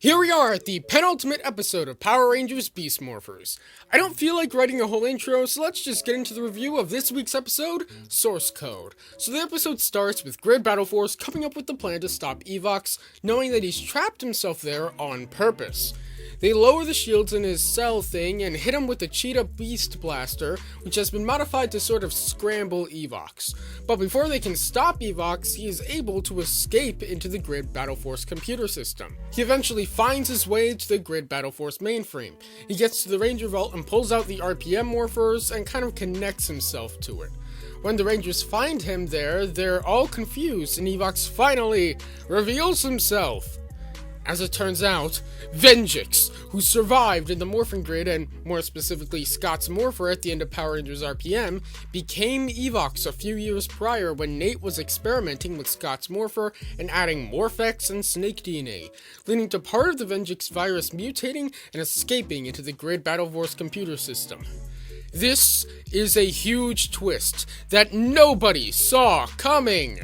Here we are at the penultimate episode of Power Rangers Beast Morphers. I don't feel like writing a whole intro, so let's just get into the review of this week's episode, Source Code. So the episode starts with Grid Battle Force coming up with the plan to stop Evox, knowing that he's trapped himself there on purpose. They lower the shields in his cell thing and hit him with the Cheetah Beast Blaster, which has been modified to sort of scramble Evox. But before they can stop Evox, he is able to escape into the Grid Battle Force computer system. He eventually finds his way to the Grid Battle Force mainframe. He gets to the Ranger Vault and pulls out the RPM Morphers and kind of connects himself to it. When the Rangers find him there, they're all confused and Evox finally reveals himself. As it turns out, Venjix, who survived in the Morphin Grid and more specifically Scott's Morpher at the end of Power Rangers RPM, became Evox a few years prior when Nate was experimenting with Scott's Morpher and adding Morphex and Snake DNA, leading to part of the Venjix virus mutating and escaping into the Grid Battle Force computer system. This is a huge twist that nobody saw coming!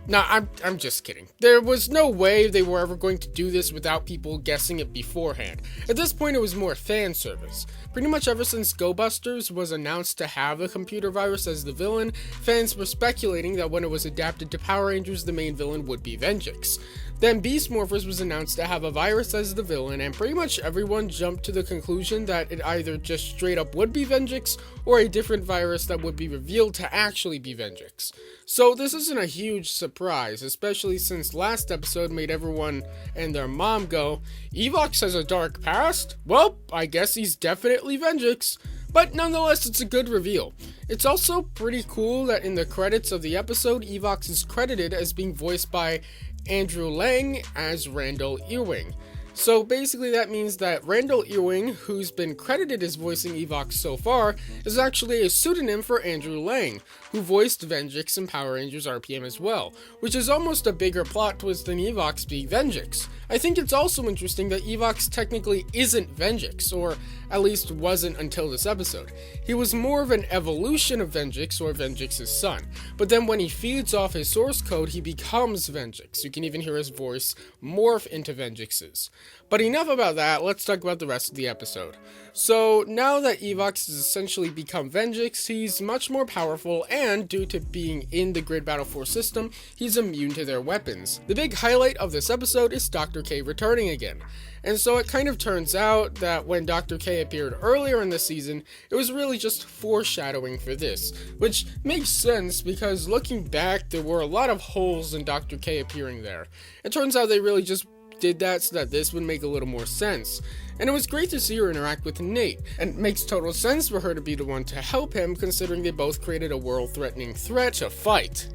Nah, I'm just kidding. There was no way they were ever going to do this without people guessing it beforehand. At this point, it was more fan service. Pretty much ever since Go Busters was announced to have a computer virus as the villain, fans were speculating that when it was adapted to Power Rangers, the main villain would be Venjix. Then Beast Morphers was announced to have a virus as the villain, and pretty much everyone jumped to the conclusion that it either just straight up would be Venjix, or a different virus that would be revealed to actually be Venjix. So this isn't a huge surprise, especially since last episode made everyone and their mom go, Evox has a dark past? Well, I guess he's definitely Venjix. But nonetheless, it's a good reveal. It's also pretty cool that in the credits of the episode, Evox is credited as being voiced by Andrew Lang as Randall Ewing. So basically that means that Randall Ewing, who's been credited as voicing Evox so far, is actually a pseudonym for Andrew Lang, who voiced Venjix in Power Rangers RPM as well, which is almost a bigger plot twist than Evox being Venjix. I think it's also interesting that Evox technically isn't Venjix, or at least wasn't until this episode. He was more of an evolution of Venjix, or Venjix's son, but then when he feeds off his source code, he becomes Venjix. You can even hear his voice morph into Venjix's. But enough about that, let's talk about the rest of the episode. So, now that Evox has essentially become Venjix, he's much more powerful, and due to being in the Grid Battle Force system, he's immune to their weapons. The big highlight of this episode is Dr. K returning again. And so it kind of turns out that when Dr. K appeared earlier in the season, it was really just foreshadowing for this, which makes sense because looking back, there were a lot of holes in Dr. K appearing there. It turns out they really just did that so that this would make a little more sense. And it was great to see her interact with Nate, and it makes total sense for her to be the one to help him considering they both created a world-threatening threat to fight.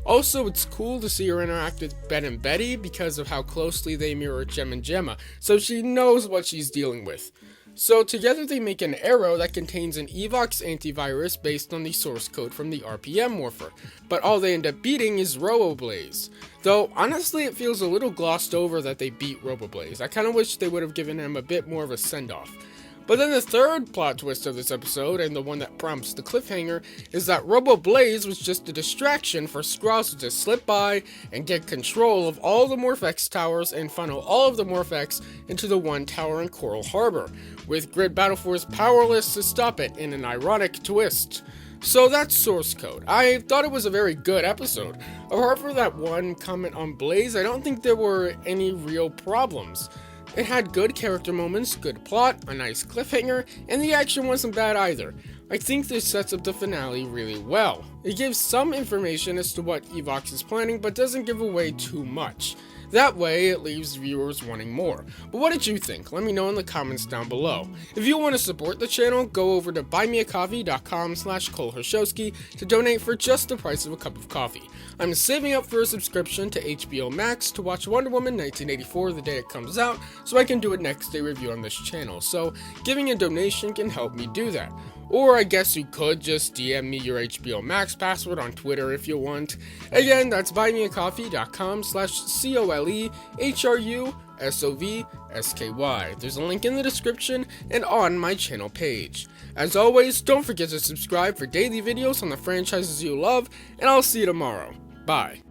Also, it's cool to see her interact with Ben and Betty because of how closely they mirror Gem and Gemma, so she knows what she's dealing with. So together they make an arrow that contains an Evox antivirus based on the source code from the RPM Morpher, but all they end up beating is Roboblaze. Though, honestly, it feels a little glossed over that they beat Roboblaze. I kinda wish they would have given him a bit more of a send-off. But then the third plot twist of this episode, and the one that prompts the cliffhanger, is that Roboblaze was just a distraction for Scross to slip by and get control of all the Morphex towers and funnel all of the Morphex into the one tower in Coral Harbor, with Grid Battle Force powerless to stop it in an ironic twist. So that's source code. I thought it was a very good episode. Apart from that one comment on Blaze, I don't think there were any real problems. It had good character moments, good plot, a nice cliffhanger, and the action wasn't bad either. I think this sets up the finale really well. It gives some information as to what Evox is planning, but doesn't give away too much. That way, it leaves viewers wanting more. But what did you think? Let me know in the comments down below. If you want to support the channel, go over to buymeacoffee.com/ColeHershowski to donate for just the price of a cup of coffee. I'm saving up for a subscription to HBO Max to watch Wonder Woman 1984 the day it comes out, so I can do a next day review on this channel, so giving a donation can help me do that. Or I guess you could just DM me your HBO Max password on Twitter if you want. Again, that's buymeacoffee.com/ColeHershowsky. There's a link in the description and on my channel page. As always, don't forget to subscribe for daily videos on the franchises you love, and I'll see you tomorrow. Bye.